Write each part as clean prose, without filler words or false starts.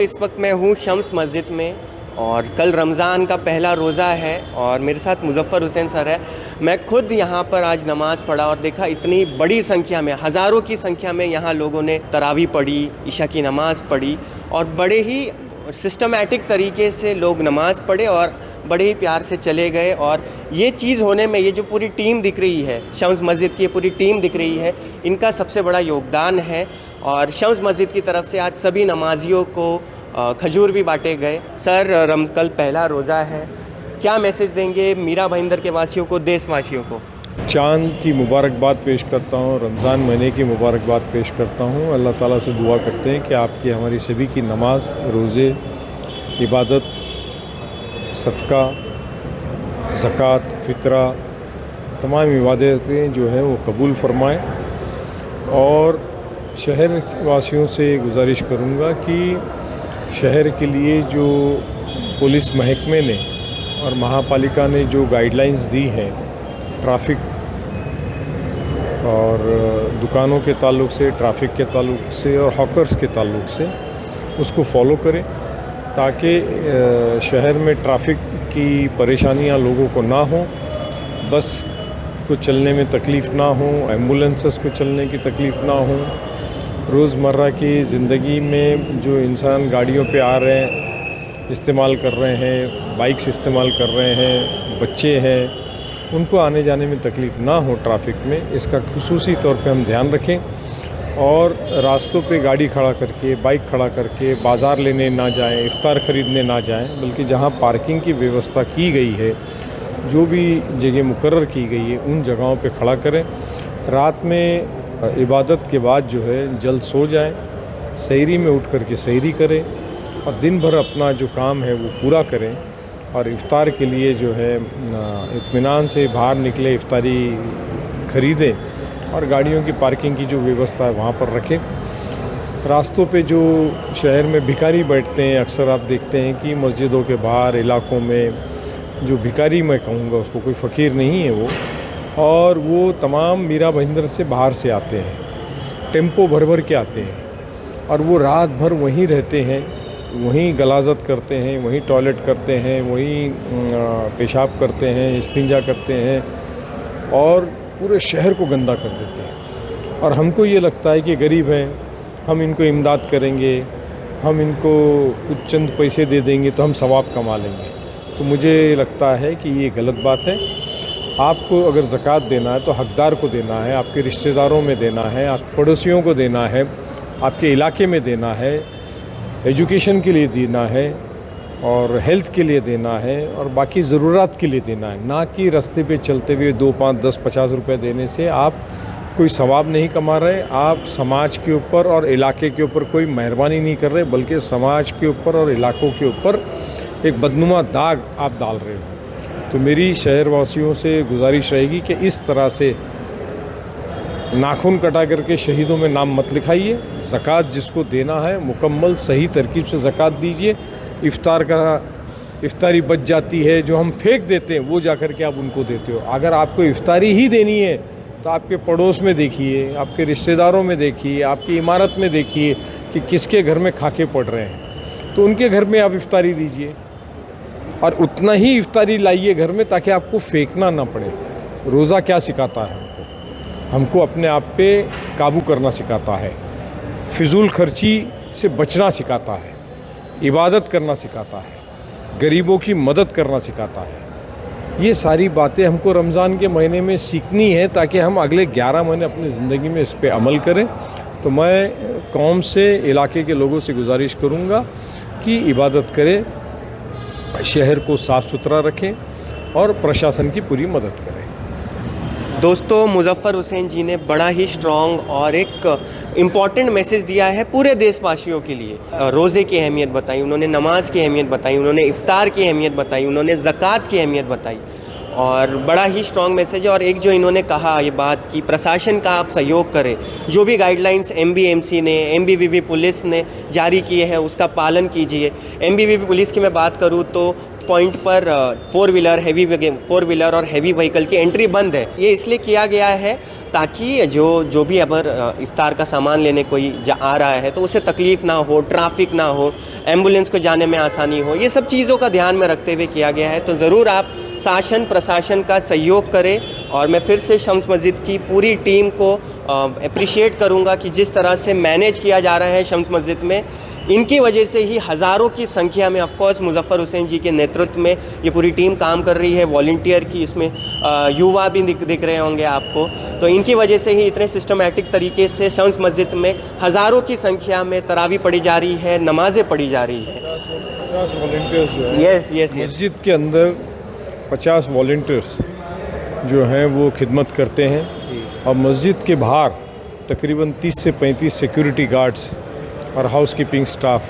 इस वक्त मैं हूँ शम्स मस्जिद में और कल रमज़ान का पहला रोज़ा है और मेरे साथ मुज़फ़्फ़र हुसैन सर है। मैं खुद यहाँ पर आज नमाज़ पढ़ा और देखा इतनी बड़ी संख्या में, हज़ारों की संख्या में यहाँ लोगों ने तरावी पढ़ी, इशा की नमाज़ पढ़ी और बड़े ही सिस्टमैटिक तरीके से लोग नमाज़ पढ़े और बड़े ही प्यार से चले गए। और ये चीज़ होने में ये जो पूरी टीम दिख रही है, शम्स मस्जिद की पूरी टीम दिख रही है, इनका सबसे बड़ा योगदान है। और शम्स मस्जिद की तरफ से आज सभी नमाजियों को खजूर भी बांटे गए। सर, कल पहला रोज़ा है, क्या मैसेज देंगे मीरा भाईंदर के वासियों को, देशवासियों को? चाँद की मुबारकबाद पेश करता हूँ, रमज़ान महीने की मुबारकबाद पेश करता हूँ। अल्लाह ताला से दुआ करते हैं कि आपकी हमारी सभी की नमाज, रोज़े, इबादत, सदका, ज़कात, फ़ितरा, तमाम इबादतें जो हैं वो कबूल फरमाएँ। और शहर वासियों से गुजारिश करूँगा कि शहर के लिए जो पुलिस महकमे ने और महापालिका ने जो गाइडलाइंस दी हैं ट्रैफिक और दुकानों के ताल्लुक़ से, ट्रैफिक के ताल्लुक़ से और हॉकर्स के ताल्लुक़ से, उसको फॉलो करें ताकि शहर में ट्रैफिक की परेशानियां लोगों को ना हो, बस को चलने में तकलीफ़ ना हो, एम्बुलेंसेस को चलने की तकलीफ़ ना हो। रोज़मर्रा की ज़िंदगी में जो इंसान गाड़ियों पे आ रहे हैं, इस्तेमाल कर रहे हैं, बाइक्स इस्तेमाल कर रहे हैं, बच्चे हैं, उनको आने जाने में तकलीफ़ ना हो ट्रैफिक में, इसका खुसूसी तौर पे हम ध्यान रखें। और रास्तों पे गाड़ी खड़ा करके, बाइक खड़ा करके बाज़ार लेने ना जाएं, इफ्तार ख़रीदने ना जाएं, बल्कि जहां पार्किंग की व्यवस्था की गई है, जो भी जगह मुकर्रर की गई है, उन जगहों पे खड़ा करें। रात में इबादत के बाद जो है जल्द सो जाएं, सहरी में उठ कर के सहरी करें और दिन भर अपना जो काम है वो पूरा करें। और इफ्तार के लिए जो है इत्मीनान से बाहर निकले, इफ्तारी ख़रीदें और गाड़ियों की पार्किंग की जो व्यवस्था है वहाँ पर रखें। रास्तों पे जो शहर में भिखारी बैठते हैं, अक्सर आप देखते हैं कि मस्जिदों के बाहर इलाकों में जो भिखारी, मैं कहूँगा उसको, कोई फ़कीर नहीं है वो, और वो तमाम मीरा भाईंदर से बाहर से आते हैं, टेम्पो भर भर के आते हैं और वो रात भर वहीं रहते हैं, वहीं गलाजत करते हैं, वहीं टॉयलेट करते हैं, वहीं पेशाब करते हैं, इस्तिंजा करते हैं और पूरे शहर को गंदा कर देते हैं। और हमको ये लगता है कि गरीब हैं, हम इनको इमदाद करेंगे, हम इनको कुछ चंद पैसे दे देंगे तो हम सवाब कमा लेंगे। तो मुझे लगता है कि ये गलत बात है। आपको अगर ज़कात देना है तो हकदार को देना है, आपके रिश्तेदारों में देना है, आप पड़ोसियों को देना है, आपके इलाके में देना है, एजुकेशन के लिए देना है और हेल्थ के लिए देना है और बाकी ज़रूरत के लिए देना है, ना कि रास्ते पे चलते हुए 2, 5, 10, 50 रुपये देने से आप कोई सवाब नहीं कमा रहे। आप समाज के ऊपर और इलाके के ऊपर कोई मेहरबानी नहीं कर रहे, बल्कि समाज के ऊपर और इलाकों के ऊपर एक बदनुमा दाग आप डाल रहे हो। तो मेरी शहरवासियों से गुजारिश रहेगी कि इस तरह से नाखून कटा करके शहीदों में नाम मत लिखाइए। ज़कात जिसको देना है मुकम्मल सही तरकीब से ज़कात दीजिए। इफ्तारी बच जाती है जो हम फेंक देते हैं, वो जा कर के आप उनको देते हो। अगर आपको इफ्तारी ही देनी है तो आपके पड़ोस में देखिए, आपके रिश्तेदारों में देखिए, आपकी इमारत में देखिए कि किसके घर में खाके पड़ रहे हैं, तो उनके घर में आप इफ्तारी दीजिए और उतना ही इफ्तारी लाइए घर में, ताकि आपको फेंकना ना पड़े। रोज़ा क्या सिखाता है हमको अपने आप पे काबू करना सिखाता है, फिजूल खर्ची से बचना सिखाता है, इबादत करना सिखाता है, गरीबों की मदद करना सिखाता है। ये सारी बातें हमको रमज़ान के महीने में सीखनी है ताकि हम अगले 11 महीने अपनी ज़िंदगी में इस पे अमल करें। तो मैं कौम से, इलाके के लोगों से गुजारिश करूँगा कि इबादत करें, शहर को साफ़ सुथरा रखें और प्रशासन की पूरी मदद करें। दोस्तों, मुज़फ़्फ़र हुसैन जी ने बड़ा ही स्ट्रॉन्ग और एक इम्पॉर्टेंट मैसेज दिया है पूरे देशवासियों के लिए। रोज़े की अहमियत बताई उन्होंने, नमाज की अहमियत बताई उन्होंने, इफ्तार की अहमियत बताई उन्होंने, ज़कात की अहमियत बताई। और बड़ा ही स्ट्रॉन्ग मैसेज है। और एक जो इन्होंने कहा ये बात कि प्रशासन का आप सहयोग करें, जो भी गाइडलाइंस MBMC ने, MBVB पुलिस ने जारी किए हैं उसका पालन कीजिए। MBVB पुलिस की मैं बात करूँ तो पॉइंट पर 4 व्हीलर और हैवी व्हीकल की एंट्री बंद है। ये इसलिए किया गया है ताकि जो भी अगर इफ्तार का सामान लेने कोई आ रहा है तो उसे तकलीफ़ ना हो, ट्रैफिक ना हो, एम्बुलेंस को जाने में आसानी हो, ये सब चीज़ों का ध्यान में रखते हुए किया गया है। तो ज़रूर आप शासन प्रशासन का सहयोग करें। और मैं फिर से शम्स मस्जिद की पूरी टीम को अप्रिशिएट करूंगा कि जिस तरह से मैनेज किया जा रहा है शम्स मस्जिद में, इनकी वजह से ही हज़ारों की संख्या में ऑफकोर्स मुजफ्फर हुसैन जी के नेतृत्व में ये पूरी टीम काम कर रही है, वॉलंटियर की, इसमें युवा भी दिख रहे होंगे आपको। तो इनकी वजह से ही इतने सिस्टमेटिक तरीके से शम्स मस्जिद में हज़ारों की संख्या में तरावी पढ़ी जा रही है, नमाज़ें पढ़ी जा रही है। 50 वॉलंटियर्स जो है यस मस्जिद के अंदर 50 वॉलंटियर्स जो हैं वो खिदमत करते हैं। और मस्जिद के बाहर तकरीबन 30 से 35 सिक्योरिटी गार्ड्स और हाउस कीपिंग स्टाफ।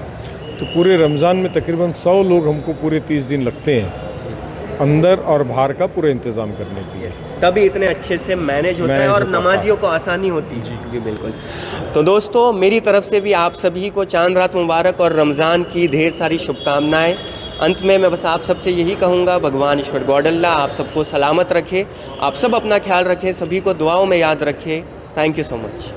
तो पूरे रमज़ान में तकरीबन 100 लोग हमको पूरे 30 दिन लगते हैं अंदर और बाहर का पूरा इंतज़ाम करने के लिए। तभी इतने अच्छे से मैनेज होता है और नमाजियों को आसानी होती है। जी बिल्कुल। तो दोस्तों मेरी तरफ से भी आप सभी को चांद रात मुबारक और रमज़ान की ढेर सारी शुभकामनाएं। अंत में मैं बस आप सबसे यही कहूँगा, भगवान ईश्वर गॉड अल्लाह आप सबको सलामत रखे, आप सब अपना ख्याल रखें, सभी को दुआओं में याद रखें। Thank you so much.